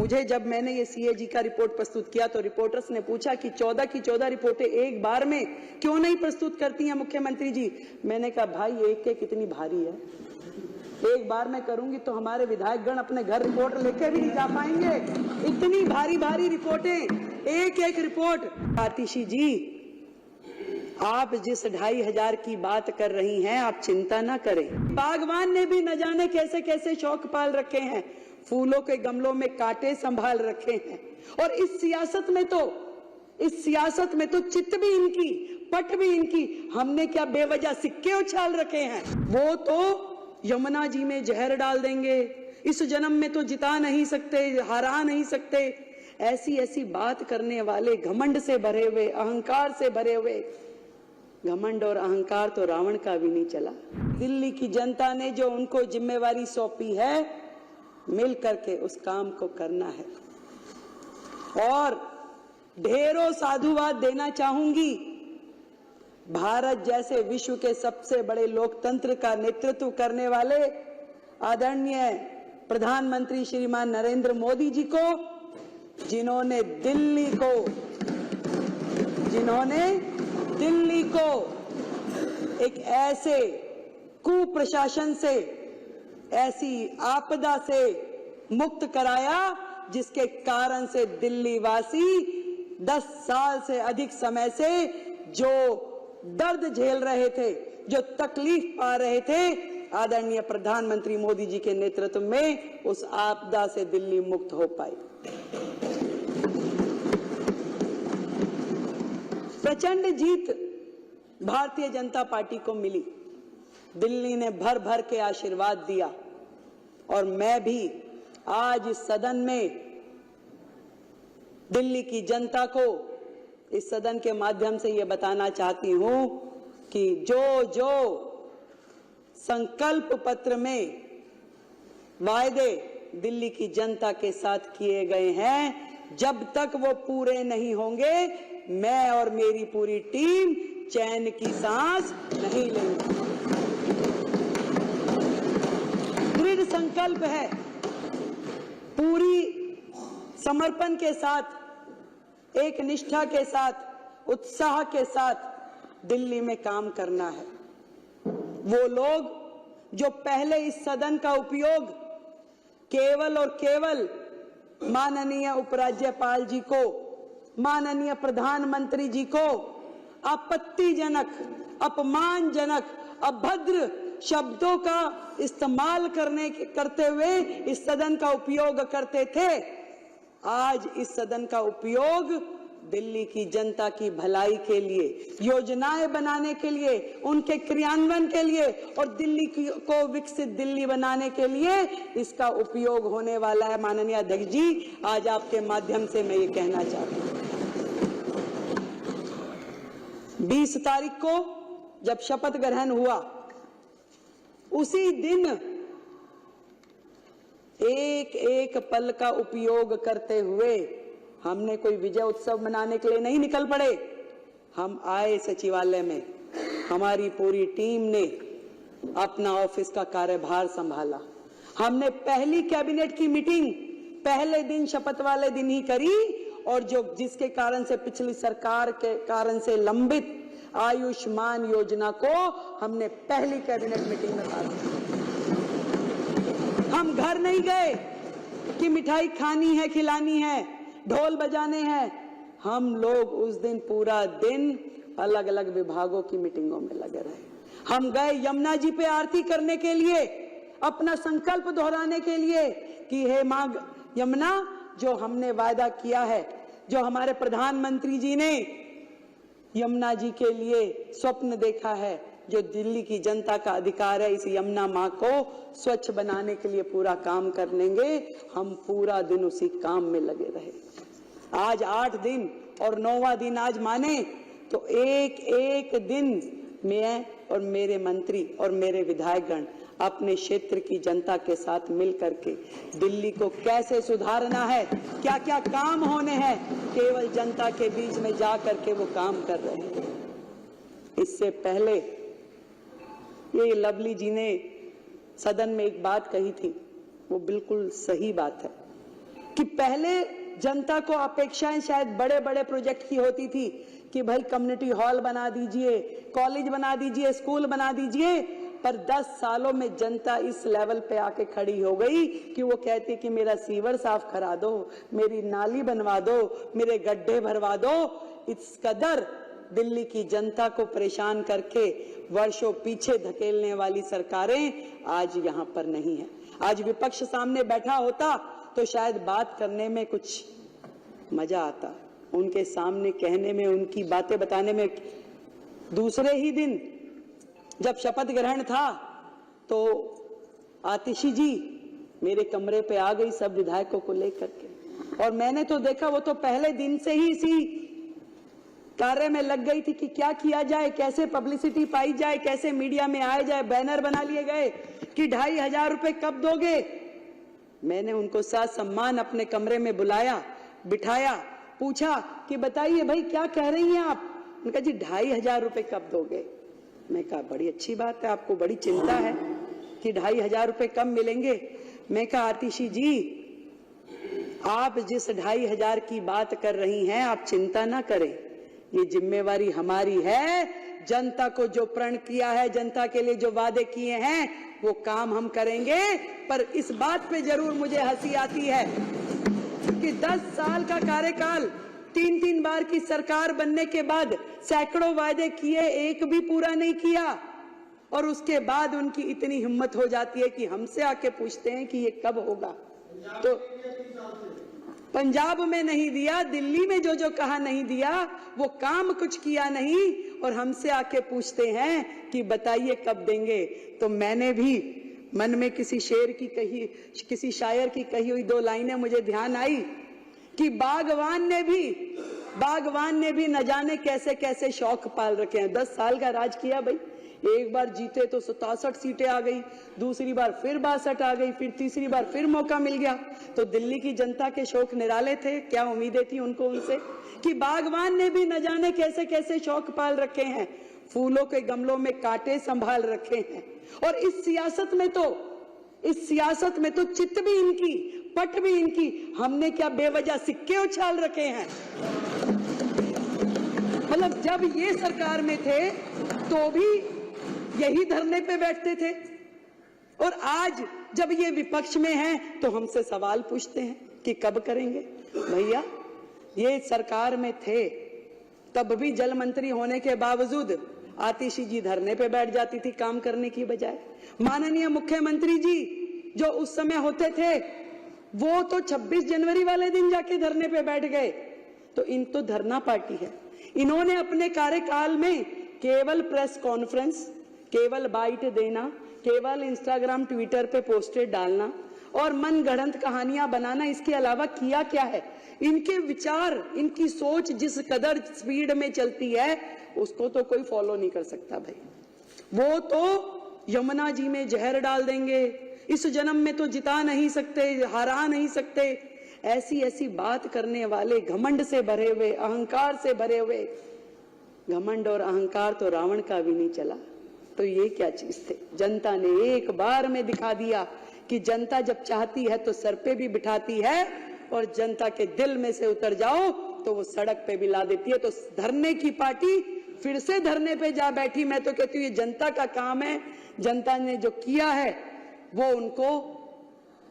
मुझे जब मैंने ये सीएजी का रिपोर्ट प्रस्तुत किया तो रिपोर्टर्स ने पूछा कि 14 की 14 रिपोर्टें एक बार में क्यों नहीं प्रस्तुत करती हैं मुख्यमंत्री जी। मैंने कहा भाई एक एक इतनी भारी है, एक बार में करूंगी तो हमारे विधायकगण अपने घर रिपोर्ट लेके भी नहीं जा पाएंगे, इतनी भारी भारी रिपोर्टें, एक एक रिपोर्ट। आतिशी जी, आप जिस 2500 की बात कर रही हैं, आप चिंता ना करें। बागवान ने भी न जाने कैसे कैसे शौक पाल रखे हैं, फूलों के गमलों में कांटे संभाल रखे हैं। और इस सियासत में तो चित भी इनकी, पट भी इनकी। हमने क्या बेवजह सिक्के उछाल रखे हैं? वो तो यमुना जी में जहर डाल देंगे, इस जन्म में तो जिता नहीं सकते, हरा नहीं सकते। ऐसी ऐसी बात करने वाले, घमंड से भरे हुए, अहंकार से भरे हुए। घमंड और अहंकार तो रावण का भी नहीं चला। दिल्ली की जनता ने जो उनको जिम्मेवारी सौंपी है, मिल करके उस काम को करना है। और ढेरों साधुवाद देना चाहूंगी। भारत जैसे विश्व के सबसे बड़े लोकतंत्र का नेतृत्व करने वाले आदरणीय प्रधानमंत्री श्रीमान नरेंद्र मोदी जी को, जिन्होंने दिल्ली को एक ऐसे कुप्रशासन से, ऐसी आपदा से मुक्त कराया जिसके कारण से दिल्ली वासी 10 साल से अधिक समय से जो दर्द झेल रहे थे, जो तकलीफ पा रहे थे, आदरणीय प्रधानमंत्री मोदी जी के नेतृत्व में उस आपदा से दिल्ली मुक्त हो पाई। प्रचंड जीत भारतीय जनता पार्टी को मिली। दिल्ली ने भर भर के आशीर्वाद दिया। और मैं भी आज इस सदन में दिल्ली की जनता को, इस सदन के माध्यम से ये बताना चाहती हूं कि जो संकल्प पत्र में वायदे दिल्ली की जनता के साथ किए गए हैं, जब तक वो पूरे नहीं होंगे, मैं और मेरी पूरी टीम चैन की सांस नहीं लेंगे। दृढ़ संकल्प है, पूरी समर्पण के साथ, एक निष्ठा के साथ, उत्साह के साथ दिल्ली में काम करना है। वो लोग जो पहले इस सदन का उपयोग केवल और केवल माननीय उपराज्यपाल जी को, माननीय प्रधानमंत्री जी को आपत्तिजनक, अपमानजनक, अभद्र शब्दों का इस्तेमाल करते हुए इस सदन का उपयोग करते थे, आज इस सदन का उपयोग दिल्ली की जनता की भलाई के लिए, योजनाएं बनाने के लिए, उनके क्रियान्वयन के लिए और दिल्ली को विकसित दिल्ली बनाने के लिए इसका उपयोग होने वाला है। माननीय अध्यक्ष जी, आज आपके माध्यम से मैं ये कहना चाहती हूँ। 20 तारीख को जब शपथ ग्रहण हुआ, उसी दिन एक एक पल का उपयोग करते हुए हमने कोई विजय उत्सव मनाने के लिए नहीं निकल पड़े। हम आए सचिवालय में, हमारी पूरी टीम ने अपना ऑफिस का कार्यभार संभाला। हमने पहली कैबिनेट की मीटिंग पहले दिन, शपथ वाले दिन ही करी, और जिसके कारण से पिछली सरकार के कारण से लंबित आयुष्मान योजना को हमने पहली कैबिनेट मीटिंग में पास किया। हम घर नहीं गए कि मिठाई खानी है, खिलानी है, ढोल बजाने हैं। हम लोग उस दिन पूरा दिन अलग अलग विभागों की मीटिंगों में लगे रहे। हम गए यमुना जी पे आरती करने के लिए, अपना संकल्प दोहराने के लिए कि हे मां यमुना, जो हमने वादा किया है, जो हमारे प्रधानमंत्री जी ने यमुना जी के लिए स्वप्न देखा है, जो दिल्ली की जनता का अधिकार है, इस यमुना मां को स्वच्छ बनाने के लिए पूरा काम कर लेंगे। हम पूरा दिन उसी काम में लगे रहे। आज 8 दिन और 9वां दिन आज माने तो एक एक दिन मैं और मेरे मंत्री और मेरे विधायकगण अपने क्षेत्र की जनता के साथ मिल करके दिल्ली को कैसे सुधारना है, क्या क्या काम होने हैं, केवल जनता के बीच में जा करके वो काम कर रहे हैं। इससे पहले ये लवली जी ने सदन में एक बात कही थी, वो बिल्कुल सही बात है कि पहले जनता को अपेक्षाएं शायद बड़े बड़े प्रोजेक्ट की होती थी कि भाई कम्युनिटी हॉल बना दीजिए, कॉलेज बना दीजिए, स्कूल बना दीजिए, पर 10 सालों में जनता इस लेवल पे आके खड़ी हो गई कि वो कहती कि मेरा सीवर साफ करा दो, मेरी नाली बनवा दो, मेरे गड्ढे भरवा दो। इस कदर दिल्ली की जनता को परेशान करके वर्षों पीछे धकेलने वाली सरकारें आज यहाँ पर नहीं है। आज विपक्ष सामने बैठा होता तो शायद बात करने में कुछ मजा आता, उनके सामने कहने में, उनकी बातें बताने में। दूसरे ही दिन जब शपथ ग्रहण था तो आतिशी जी मेरे कमरे पे आ गई सब विधायकों को लेकर के, और मैंने तो देखा वो तो पहले दिन से ही इसी कार्य में लग गई थी कि क्या किया जाए, कैसे पब्लिसिटी पाई जाए, कैसे मीडिया में आया जाए। बैनर बना लिए गए कि 2,500 रुपए कब दोगे। मैंने उनको सम्मान अपने कमरे में बुलाया, बिठाया, पूछा कि बताइए भाई क्या कह रही हैं आप। उनका जी 2,500 रुपए कब दोगे। मैं कहा बड़ी अच्छी बात है, आपको बड़ी चिंता है कि 2,500 रुपए कब मिलेंगे। मैं कहा आतिशी जी आप जिस 2,500 की बात कर रही हैं आप चिंता ना करें, ये जिम्मेवारी हमारी है। जनता को जो प्रण किया है, जनता के लिए जो वादे किए हैं वो काम हम करेंगे। पर इस बात पे जरूर मुझे हंसी आती है कि 10 साल का कार्यकाल, 3-3 बार की सरकार बनने के बाद सैकड़ों वादे किए, एक भी पूरा नहीं किया। और उसके बाद उनकी इतनी हिम्मत हो जाती है कि हमसे आके पूछते हैं कि ये कब होगा। तो पंजाब में नहीं दिया, दिल्ली में जो जो कहा नहीं दिया, वो काम कुछ किया नहीं, और हमसे आके पूछते हैं कि बताइए कब देंगे। तो मैंने भी मन में किसी शेर की कही, किसी शायर की कही हुई 2 लाइनें मुझे ध्यान आई कि बागवान ने भी न जाने कैसे कैसे शौक पाल रखे हैं। 10 साल का राज किया भाई, एक बार जीते तो 67 सीटें आ गई, दूसरी बार फिर 62 आ गई, फिर तीसरी बार फिर मौका मिल गया। तो दिल्ली की जनता के शौक निराले थे, क्या उम्मीदें थी उनको उनसे कि बागवान ने भी न जाने कैसे कैसे शौक पाल रखे हैं, फूलों के गमलों में कांटे संभाल रखे हैं। और इस सियासत में तो चित भी इनकी, पट भी इनकी, हमने क्या बेवजह सिक्के उछाल रखे हैं। मतलब जब ये सरकार में थे तो भी यही धरने पे बैठते थे, और आज जब ये विपक्ष में हैं तो हमसे सवाल पूछते हैं कि कब करेंगे। भैया ये सरकार में थे तब भी जल मंत्री होने के बावजूद आतिशी जी धरने पे बैठ जाती थी काम करने की बजाय। माननीय मुख्यमंत्री जी जो उस समय होते थे वो तो 26 जनवरी वाले दिन जाके धरने पे बैठ गए। तो इन तो धरना पार्टी है। इन्होंने अपने कार्यकाल में केवल प्रेस कॉन्फ्रेंस, केवल बाइट देना, केवल इंस्टाग्राम ट्विटर पे पोस्टर डालना और मनगढ़ंत कहानियां बनाना, इसके अलावा किया क्या है। इनके विचार, इनकी सोच जिस कदर स्पीड में चलती है उसको तो कोई फॉलो नहीं कर सकता भाई। वो तो यमुना जी में जहर डाल देंगे, इस जन्म में तो जिता नहीं सकते, हरा नहीं सकते, ऐसी ऐसी बात करने वाले, घमंड से भरे हुए, अहंकार से भरे हुए। घमंड और अहंकार तो रावण का भी नहीं चला, तो ये क्या चीज थे। जनता ने एक बार में दिखा दिया कि जनता जब चाहती है तो सर पे भी बिठाती है, और जनता के दिल में से उतर जाओ तो वो सड़क पे भी ला देती है। तो धरने की पार्टी फिर से धरने पे जा बैठी। मैं तो कहती हूँ ये जनता का काम है, जनता ने जो किया है वो उनको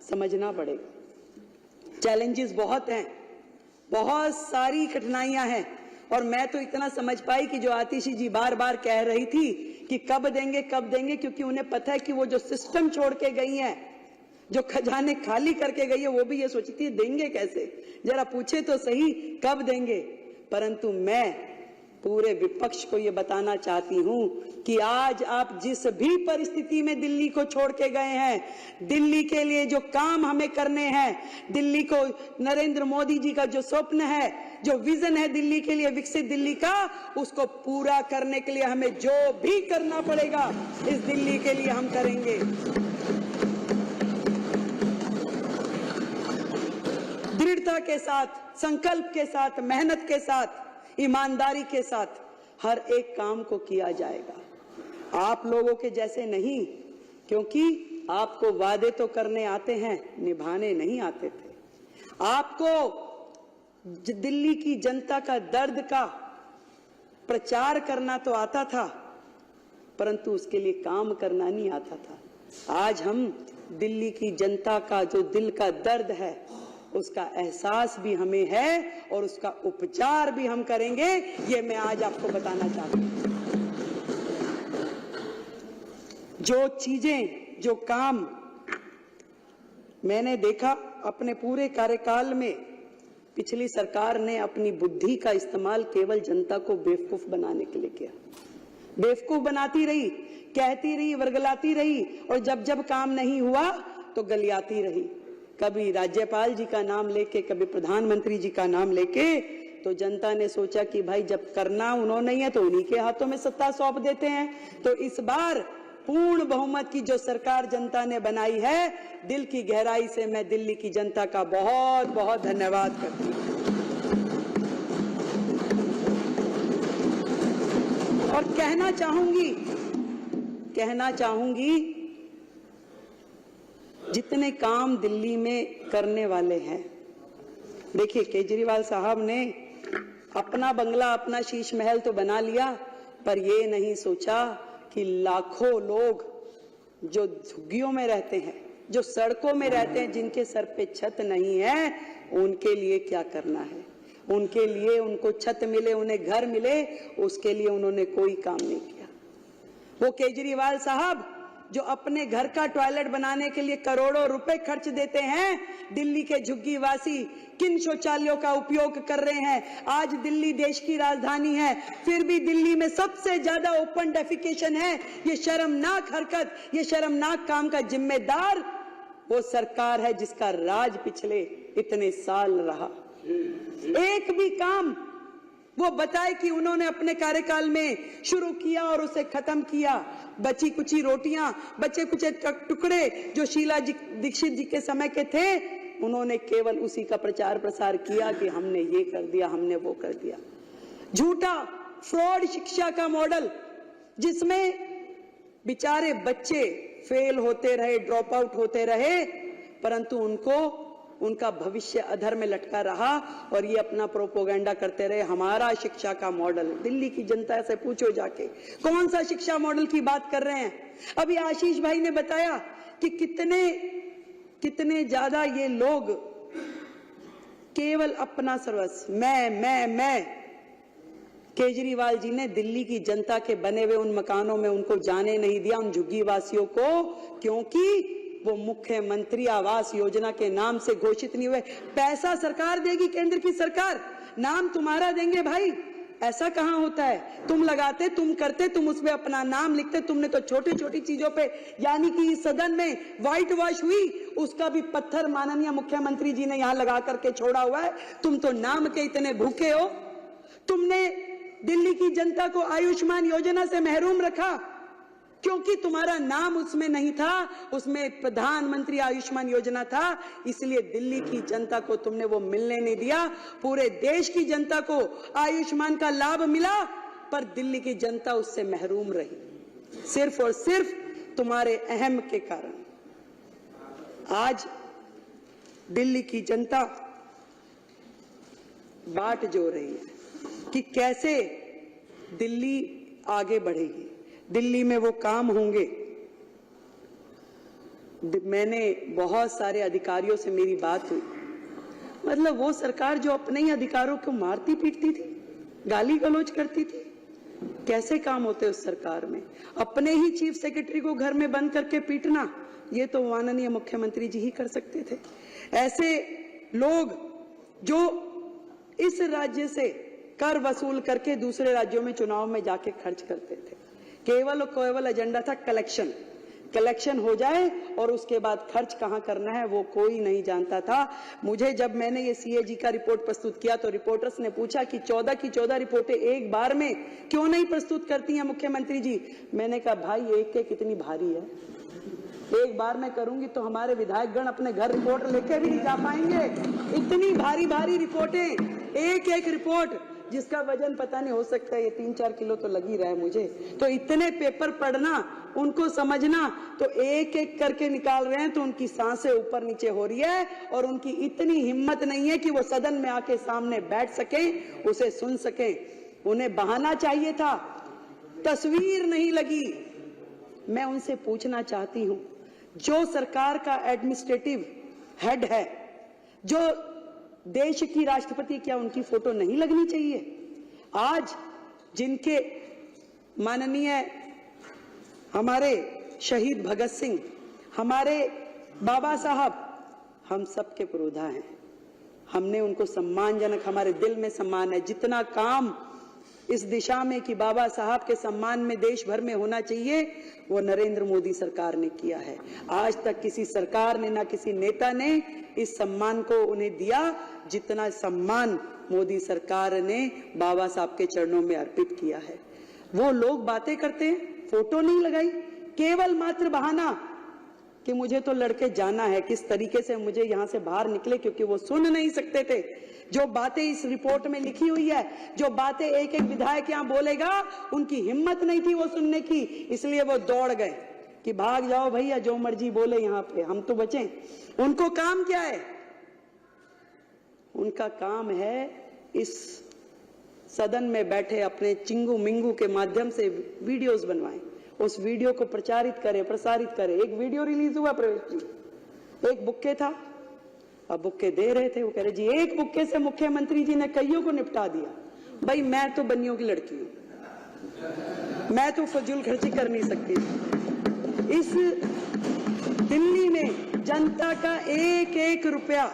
समझना पड़ेगा। चैलेंजेस बहुत हैं, बहुत सारी कठिनाइयां हैं, और मैं तो इतना समझ पाई कि जो आतिशी जी बार बार कह रही थी कि कब देंगे कब देंगे, क्योंकि उन्हें पता है कि वो जो सिस्टम छोड़ के गई हैं, जो खजाने खाली करके गई है, वो भी ये सोचती है देंगे कैसे, जरा पूछे तो सही कब देंगे। परंतु मैं पूरे विपक्ष को ये बताना चाहती हूं कि आज आप जिस भी परिस्थिति में दिल्ली को छोड़ के गए हैं, दिल्ली के लिए जो काम हमें करने हैं, दिल्ली को, नरेंद्र मोदी जी का जो स्वप्न है, जो विजन है दिल्ली के लिए, विकसित दिल्ली का, उसको पूरा करने के लिए हमें जो भी करना पड़ेगा इस दिल्ली के लिए हम करेंगे। दृढ़ता के साथ, संकल्प के साथ, मेहनत के साथ, ईमानदारी के साथ हर एक काम को किया जाएगा। आप लोगों के जैसे नहीं, क्योंकि आपको वादे तो करने आते हैं, निभाने नहीं आते थे। आपको दिल्ली की जनता का दर्द का प्रचार करना तो आता था, परंतु उसके लिए काम करना नहीं आता था। आज हम दिल्ली की जनता का जो दिल का दर्द है उसका एहसास भी हमें है और उसका उपचार भी हम करेंगे, ये मैं आज आपको बताना चाहता हूं। जो चीजें, जो काम मैंने देखा अपने पूरे कार्यकाल में, पिछली सरकार ने अपनी बुद्धि का इस्तेमाल केवल जनता को बेवकूफ बनाने के लिए किया। बेवकूफ बनाती रही, कहती रही, वर्गलाती रही, और जब जब काम नहीं हुआ तो गलियाती रही। कभी राज्यपाल जी का नाम लेके, कभी प्रधानमंत्री जी का नाम लेके। तो जनता ने सोचा कि भाई जब करना उन्होंने ही है तो उन्हीं के हाथों में सत्ता सौंप देते हैं। तो इस बार पूर्ण बहुमत की जो सरकार जनता ने बनाई है, दिल की गहराई से मैं दिल्ली की जनता का बहुत बहुत धन्यवाद करती हूं। और कहना चाहूंगी जितने काम दिल्ली में करने वाले हैं, देखिए केजरीवाल साहब ने अपना बंगला, अपना शीश महल तो बना लिया, पर ये नहीं सोचा कि लाखों लोग जो झुग्गियों में रहते हैं, जो सड़कों में रहते हैं, जिनके सर पे छत नहीं है, उनके लिए क्या करना है। उनके लिए, उनको छत मिले, उन्हें घर मिले, उसके लिए उन्होंने कोई काम नहीं किया। वो केजरीवाल साहब जो अपने घर का टॉयलेट बनाने के लिए करोड़ों रुपए खर्च देते हैं, दिल्ली के झुग्गीवासी किन शौचालयों का उपयोग कर रहे हैं। आज दिल्ली देश की राजधानी है, फिर भी दिल्ली में सबसे ज्यादा ओपन डेफिकेशन है। ये शर्मनाक हरकत, ये शर्मनाक काम का जिम्मेदार वो सरकार है जिसका राज पिछले इतने साल रहा। एक भी काम वो बताए कि उन्होंने अपने कार्यकाल में शुरू किया और उसे खत्म किया। बची कुची रोटियां, बचे कुचे टुकड़े जो शीला दीक्षित जी के समय के थे, उन्होंने केवल उसी का प्रचार प्रसार किया कि हमने ये कर दिया, हमने वो कर दिया। झूठा फ्रॉड शिक्षा का मॉडल, जिसमें बेचारे बच्चे फेल होते रहे, ड्रॉप आउट होते रहे, परंतु उनको उनका भविष्य अधर में लटका रहा और ये अपना प्रोपोगंडा करते रहे, हमारा शिक्षा का मॉडल। दिल्ली की जनता से पूछो जाके कौन सा शिक्षा मॉडल की बात कर रहे हैं। अभी आशीष भाई ने बताया कि कितने ज्यादा ये लोग केवल अपना सर्वस्व, मैं। केजरीवाल जी ने दिल्ली की जनता के बने हुए उन मकानों में उनको जाने नहीं दिया, उन झुग्गी वासियों को, क्योंकि वो मुख्यमंत्री आवास योजना के नाम से घोषित नहीं हुए। पैसा सरकार देगी, केंद्र की सरकार, नाम तुम्हारा देंगे भाई। ऐसा कहां होता है? तुम लगाते, तुम करते, तुम उसमें अपना नाम लिखते। तुमने तो छोटी छोटी चीजों पे, यानी कि इस सदन में व्हाइट वॉश हुई, उसका भी पत्थर माननीय मुख्यमंत्री जी ने यहां लगा करके छोड़ा हुआ है। तुम तो नाम के इतने भूखे हो। तुमने दिल्ली की जनता को आयुष्मान योजना से महरूम रखा क्योंकि तुम्हारा नाम उसमें नहीं था, उसमें प्रधानमंत्री आयुष्मान योजना था, इसलिए दिल्ली की जनता को तुमने वो मिलने नहीं दिया। पूरे देश की जनता को आयुष्मान का लाभ मिला, पर दिल्ली की जनता उससे महरूम रही, सिर्फ और सिर्फ तुम्हारे अहम के कारण। आज दिल्ली की जनता बाट जो रही है कि कैसे दिल्ली आगे बढ़ेगी, दिल्ली में वो काम होंगे। मैंने बहुत सारे अधिकारियों से मेरी बात हुई, मतलब वो सरकार जो अपने ही अधिकारों को मारती पीटती थी, गाली गलौज करती थी, कैसे काम होते उस सरकार में। अपने ही चीफ सेक्रेटरी को घर में बंद करके पीटना, ये तो माननीय मुख्यमंत्री जी ही कर सकते थे। ऐसे लोग जो इस राज्य से कर वसूल करके दूसरे राज्यों में चुनाव में जाके खर्च करते थे, केवल एजेंडा था कलेक्शन हो जाए और उसके बाद खर्च कहां करना है वो कोई नहीं जानता था। मुझे जब मैंने ये सीएजी का रिपोर्ट प्रस्तुत किया तो रिपोर्टर्स ने पूछा कि 14 की 14 रिपोर्टें एक बार में क्यों नहीं प्रस्तुत करती हैं मुख्यमंत्री जी। मैंने कहा भाई एक कितनी भारी है, एक बार मैं करूंगी तो हमारे विधायकगण अपने घर रिपोर्ट लेके भी नहीं जा पाएंगे। इतनी भारी भारी रिपोर्टें, एक रिपोर्ट जिसका वजन पता नहीं, हो सकता है ये 3-4 किलो तो लग ही रहा है मुझे। तो इतने पेपर पढ़ना उनको समझना, तो एक एक करके निकाल रहे हैं तो उनकी सांसें ऊपर नीचे हो रही है और उनकी इतनी हिम्मत नहीं है कि वो सदन में आके सामने बैठ सके, उसे सुन सके। उन्हें बहाना चाहिए था, तस्वीर नहीं लगी। मैं उनसे पूछना चाहती हूं, जो सरकार का एडमिनिस्ट्रेटिव हेड है, जो देश की राष्ट्रपति, क्या उनकी फोटो नहीं लगनी चाहिए? आज जिनके माननीय हमारे शहीद भगत सिंह, हमारे बाबा साहब, हम सबके पुरोधा हैं। हमने उनको सम्मानजनक, हमारे दिल में सम्मान है। जितना काम इस दिशा में कि बाबा साहब के सम्मान में देश भर में होना चाहिए, वो नरेंद्र मोदी सरकार ने किया है। आज तक किसी सरकार ने, ना किसी नेता ने इस सम्मान को उन्हें दिया जितना सम्मान मोदी सरकार ने बाबा साहब के चरणों में अर्पित किया है। वो लोग बातें करते हैं, फोटो नहीं लगाई, केवल मात्र बहाना कि मुझे तो लड़के जाना है, किस तरीके से मुझे यहां से बाहर निकले, क्योंकि वो सुन नहीं सकते थे जो बातें इस रिपोर्ट में लिखी हुई है, जो बातें एक एक विधायक यहां बोलेगा, उनकी हिम्मत नहीं थी वो सुनने की, इसलिए वो दौड़ गए कि भाग जाओ भैया, जो मर्जी बोले यहां पे, हम तो बचें। उनको काम क्या है? उनका काम है इस सदन में बैठे अपने चिंगू मिंगू के माध्यम से वीडियोस बनवाएं, उस वीडियो को प्रचारित करे, प्रसारित करे। एक वीडियो रिलीज हुआ प्रवेश जी, एक बुक्के था, अब बुक्के दे रहे थे, वो कह रहे जी एक बुक्के से मुख्यमंत्री जी ने कईयों को निपटा दिया। भाई मैं तो बनियों की लड़की हूं, मैं तो फजूल खर्ची कर नहीं सकती। इस दिल्ली में जनता का एक एक रुपया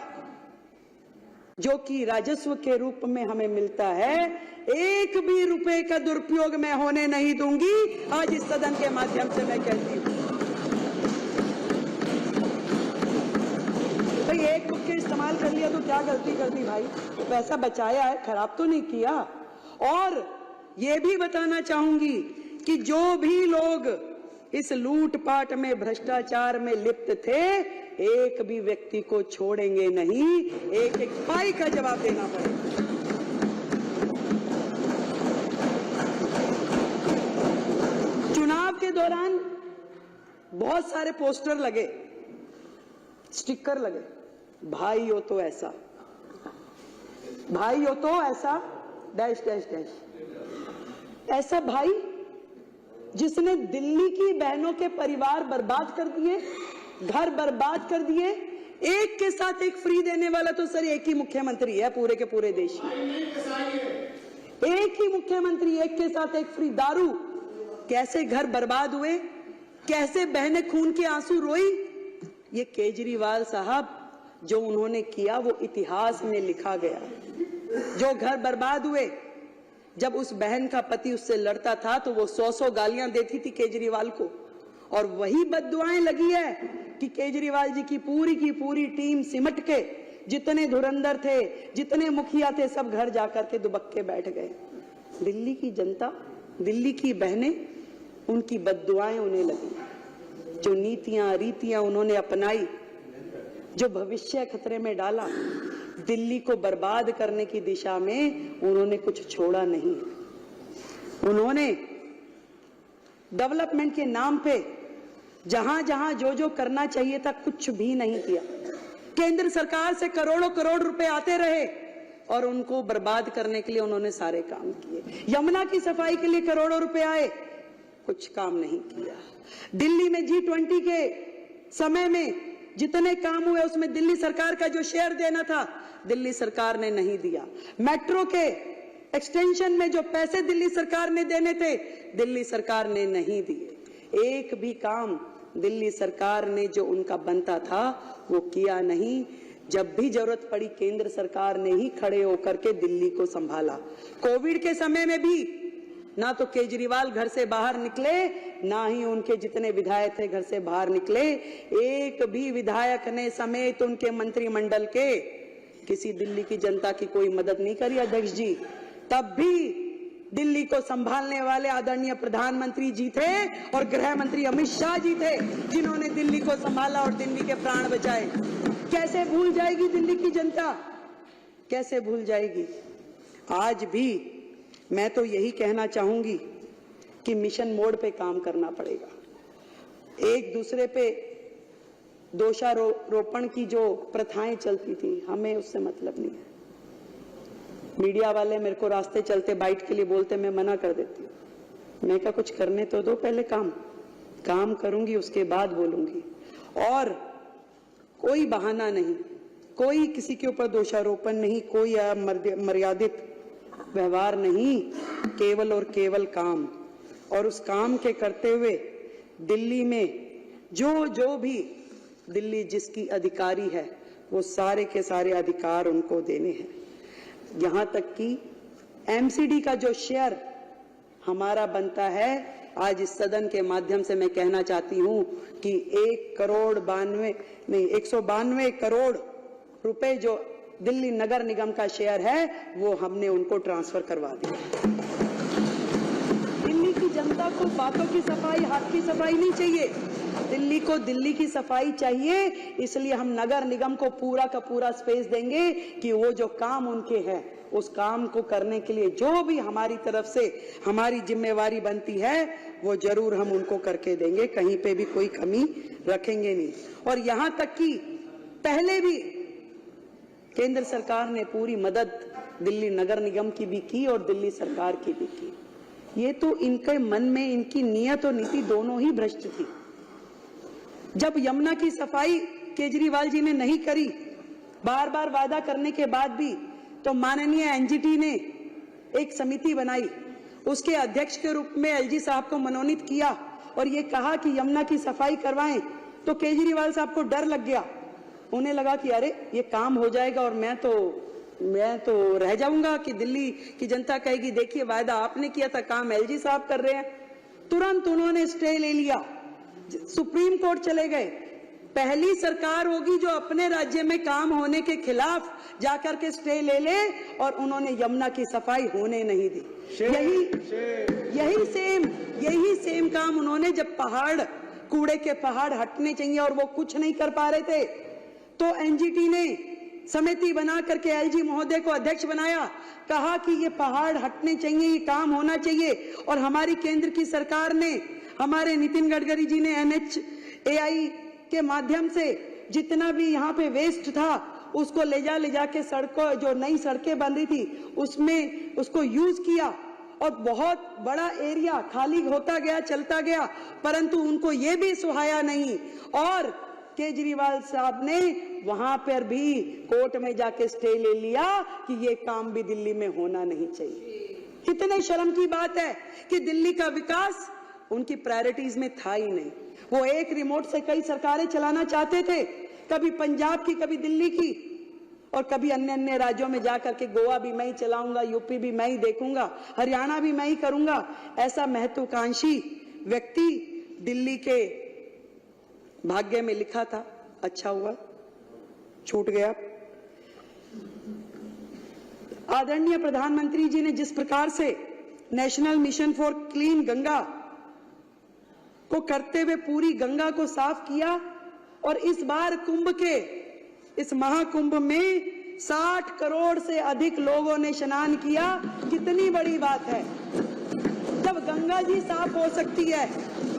जो कि राजस्व के रूप में हमें मिलता है, एक भी रुपए का दुरुपयोग मैं होने नहीं दूंगी। आज इस सदन के माध्यम से मैं कहती हूं, भाई एक बुक्के इस्तेमाल कर लिया तो क्या गलती कर दी भाई? पैसा बचाया है, खराब तो नहीं किया। और ये भी बताना चाहूंगी कि जो भी लोग इस लूटपाट में, भ्रष्टाचार में लिप्त थे, एक भी व्यक्ति को छोड़ेंगे नहीं, एक एक पाई का जवाब देना पड़ेगा। चुनाव के दौरान बहुत सारे पोस्टर लगे, स्टिकर लगे, भाई हो तो ऐसा, भाई हो तो ऐसा, डैश डैश डैश। ऐसा भाई जिसने दिल्ली की बहनों के परिवार बर्बाद कर दिए, घर बर्बाद कर दिए, एक के साथ एक फ्री देने वाला तो सर एक ही मुख्यमंत्री है पूरे के पूरे देश में। एक ही मुख्यमंत्री, एक के साथ एक फ्री। दारू, कैसे घर बर्बाद हुए, कैसे बहनें खून के आंसू रोई, ये केजरीवाल साहब जो उन्होंने किया वो इतिहास में लिखा गया। जो घर बर्बाद हुए, जब उस बहन का पति उससे लड़ता था तो वो 100 गालियां देती थी केजरीवाल को, और वही बद्दुआएं लगी है कि केजरीवाल जी की पूरी टीम सिमट के, जितने धुरंधर थे, जितने मुखिया थे, सब घर जाकर के दुबक्के बैठ गए। दिल्ली की जनता, दिल्ली की बहनें, उनकी बद्दुआएं उन्हें लगी। जो नीतियां रीतियां उन्होंने अपनाई, जो भविष्य खतरे में डाला, दिल्ली को बर्बाद करने की दिशा में उन्होंने कुछ छोड़ा नहीं। उन्होंने डेवलपमेंट के नाम पे जहां जहां जो करना चाहिए था कुछ भी नहीं किया। केंद्र सरकार से करोड़ों करोड़ रुपए आते रहे और उनको बर्बाद करने के लिए उन्होंने सारे काम किए। यमुना की सफाई के लिए करोड़ों रुपए आए, कुछ काम नहीं किया। दिल्ली में G20 के समय में जितने काम हुए उसमें दिल्ली सरकार का जो शेयर देना था दिल्ली सरकार ने नहीं दिया। मेट्रो के एक्सटेंशन में जो पैसे दिल्ली सरकार ने देने थे दिल्ली सरकार ने नहीं दिए। एक भी काम दिल्ली सरकार ने जो उनका बनता था वो किया नहीं। जब भी जरूरत पड़ी केंद्र सरकार ने ही खड़े होकर के दिल्ली को संभाला। कोविड के समय में भी ना तो केजरीवाल घर से बाहर निकले, ना ही उनके जितने विधायक थे घर से बाहर निकले। एक भी विधायक ने समेत उनके मंत्रिमंडल के किसी दिल्ली की जनता की कोई मदद नहीं करी अध्यक्ष जी। तब भी दिल्ली को संभालने वाले आदरणीय प्रधानमंत्री जी थे और गृह मंत्री अमित शाह जी थे जिन्होंने दिल्ली को संभाला और दिल्ली के प्राण बचाए। कैसे भूल जाएगी दिल्ली की जनता, कैसे भूल जाएगी। आज भी मैं तो यही कहना चाहूंगी कि मिशन मोड पे काम करना पड़ेगा। एक दूसरे पे दोषारोपण की जो प्रथाएं चलती थी, हमें उससे मतलब नहीं है। मीडिया वाले मेरे को रास्ते चलते बाइट के लिए बोलते, मैं मना कर देती हूँ। मैं क्या, कुछ करने तो दो, पहले काम करूंगी, उसके बाद बोलूंगी। और कोई बहाना नहीं, कोई किसी के ऊपर दोषारोपण नहीं, कोई मर्यादित व्यवहार नहीं, केवल और केवल काम। और उस काम के करते हुए दिल्ली में जो भी दिल्ली जिसकी अधिकारी है, वो सारे के सारे अधिकार उनको देने हैं। यहां तक कि एमसीडी का जो शेयर हमारा बनता है, आज इस सदन के माध्यम से मैं कहना चाहती हूं कि 192 करोड़ रुपए जो दिल्ली नगर निगम का शेयर है, वो हमने उनको ट्रांसफर करवा दिया। दिल्ली की जनता को बातों की सफाई, हाथ की सफाई नहीं चाहिए, दिल्ली को दिल्ली की सफाई चाहिए। इसलिए हम नगर निगम को पूरा का पूरा स्पेस देंगे कि वो जो काम उनके हैं, उस काम को करने के लिए जो भी हमारी तरफ से हमारी जिम्मेवारी बनती है, वो जरूर हम उनको करके देंगे, कहीं पे भी कोई कमी रखेंगे नहीं। और यहां तक कि पहले भी केंद्र सरकार ने पूरी मदद दिल्ली नगर निगम की भी की और दिल्ली सरकार की भी की। ये तो इनके मन में, इनकी नियत और नीति दोनों ही भ्रष्ट थी। जब यमुना की सफाई केजरीवाल जी ने नहीं करी, बार बार वादा करने के बाद भी, तो माननीय एनजीटी ने एक समिति बनाई, उसके अध्यक्ष के रूप में एलजी साहब को मनोनीत किया और ये कहा कि यमुना की सफाई करवाएं। तो केजरीवाल साहब को डर लग गया, उन्हें लगा कि अरे ये काम हो जाएगा और मैं तो रह जाऊंगा कि दिल्ली की जनता कहेगी देखिए वायदा आपने किया था, काम एलजी साहब कर रहे हैं। तुरंत उन्होंने स्टे ले लिया, सुप्रीम कोर्ट चले गए। पहली सरकार होगी जो अपने राज्य में काम होने के खिलाफ जाकर के स्टे ले ले, और उन्होंने यमुना की सफाई होने नहीं दी। यही सेम काम उन्होंने, जब कूड़े के पहाड़ हटने चाहिए और वो कुछ नहीं कर पा रहे थे, तो एनजीटी ने समिति बना करके एलजी महोदय को अध्यक्ष बनाया, कहा कि ये पहाड़ हटने चाहिए, ये काम होना चाहिए। और हमारी केंद्र की सरकार ने, हमारे नितिन गडकरी जी ने NHAI के माध्यम से जितना भी यहाँ पे वेस्ट था, उसको ले जा के सड़कों, जो नई सड़कें बन रही थी, उसमें उसको यूज किया और बहुत बड़ा एरिया खाली होता गया, चलता गया, परंतु उनको ये भी सुहाया नहीं। और केजरीवाल साहब ने वहां पर भी कोर्ट में जाके स्टे ले लिया कि ये काम भी दिल्ली में होना नहीं चाहिए। कितने शर्म की बात है कि दिल्ली का विकास उनकी प्रायोरिटीज में था ही नहीं। वो एक रिमोट से कई सरकारें चलाना चाहते थे, कभी पंजाब की, कभी दिल्ली की, और कभी अन्य राज्यों में जाकर के गोवा भी मैं ही चलाऊंगा, यूपी भी मैं ही देखूंगा, हरियाणा भी मैं ही करूंगा। ऐसा महत्वाकांक्षी व्यक्ति दिल्ली के भाग्य में लिखा था, अच्छा हुआ छूट गया। आदरणीय प्रधानमंत्री जी ने जिस प्रकार से national mission for clean Ganga को करते हुए पूरी गंगा को साफ किया, और इस बार कुंभ के इस महाकुंभ में 60 करोड़ से अधिक लोगों ने स्नान किया। कितनी बड़ी बात है, जब गंगा जी साफ हो सकती है,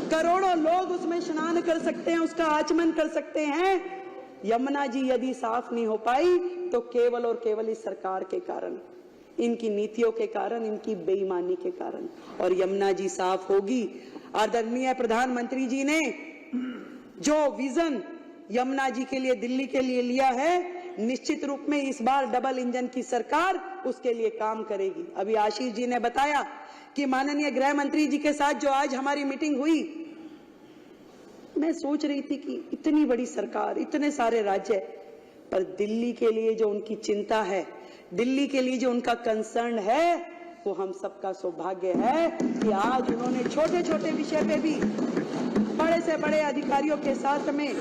करोड़ों लोग उसमें स्नान कर सकते हैं, उसका आचमन कर सकते हैं। यमुना जी यदि साफ नहीं हो पाई तो केवल और केवल इस सरकार के कारण, इनकी नीतियों के कारण, इनकी बेईमानी के कारण। और यमुना जी साफ होगी। आदरणीय प्रधानमंत्री जी ने जो विजन यमुना जी के लिए, दिल्ली के लिए लिया है, निश्चित रूप में इस बार डबल इंजन की सरकार उसके लिए काम करेगी। अभी आशीष जी ने बताया कि माननीय गृह मंत्री जी के साथ जो आज हमारी मीटिंग हुई, मैं सोच रही थी कि इतनी बड़ी सरकार, इतने सारे राज्य, पर दिल्ली के लिए जो उनकी चिंता है, दिल्ली के लिए जो उनका कंसर्न है, वो हम सबका सौभाग्य है कि आज उन्होंने छोटे छोटे विषय पे भी बड़े से बड़े अधिकारियों के साथ में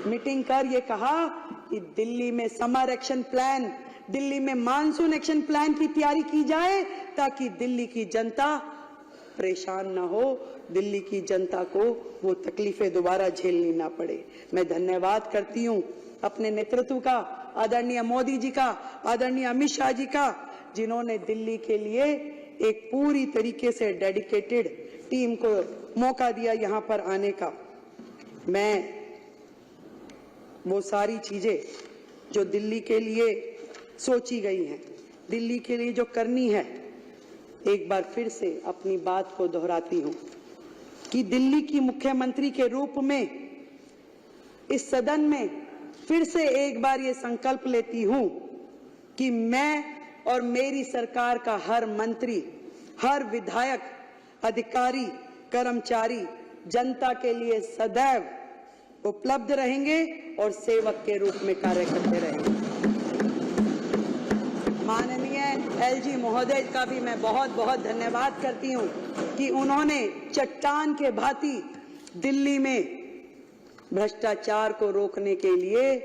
मीटिंग कर ये कहा कि दिल्ली में समर एक्शन प्लान, दिल्ली में मानसून एक्शन प्लान की तैयारी की जाए, ताकि दिल्ली की जनता परेशान ना हो, दिल्ली की जनता को वो तकलीफें दोबारा झेलनी ना पड़े। मैं धन्यवाद करती हूँ अपने नेतृत्व का, आदरणीय मोदी जी का, आदरणीय अमित शाह जी का, जिन्होंने दिल्ली के लिए एक पूरी तरीके से डेडिकेटेड टीम को मौका दिया यहाँ पर आने का। मैं वो सारी चीजें जो दिल्ली के लिए सोची गई हैं, दिल्ली के लिए जो करनी है, एक बार फिर से अपनी बात को दोहराती हूं कि दिल्ली की मुख्यमंत्री के रूप में इस सदन में फिर से एक बार ये संकल्प लेती हूं कि मैं और मेरी सरकार का हर मंत्री, हर विधायक, अधिकारी, कर्मचारी जनता के लिए सदैव उपलब्ध रहेंगे और सेवक के रूप में कार्य करते रहेंगे। माननीय एलजी महोदय का भी मैं बहुत बहुत धन्यवाद करती हूं कि उन्होंने चट्टान के भांति दिल्ली में भ्रष्टाचार को रोकने के लिए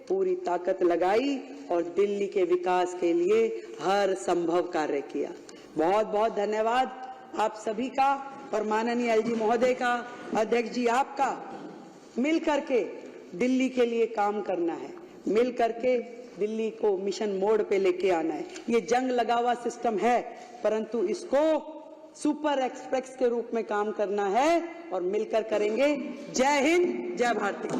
पूरी ताकत लगाई और दिल्ली के विकास के लिए हर संभव कार्य किया। बहुत बहुत धन्यवाद आप सभी का और माननीय एलजी महोदय का, अध्यक्ष जी आपका। मिल करके दिल्ली के लिए काम करना है, मिल करके दिल्ली को मिशन मोड पे लेके आना है। ये जंग लगा हुआ सिस्टम है, परंतु इसको सुपर एक्सप्रेस के रूप में काम करना है और मिलकर करेंगे। जय हिंद, जय भारती।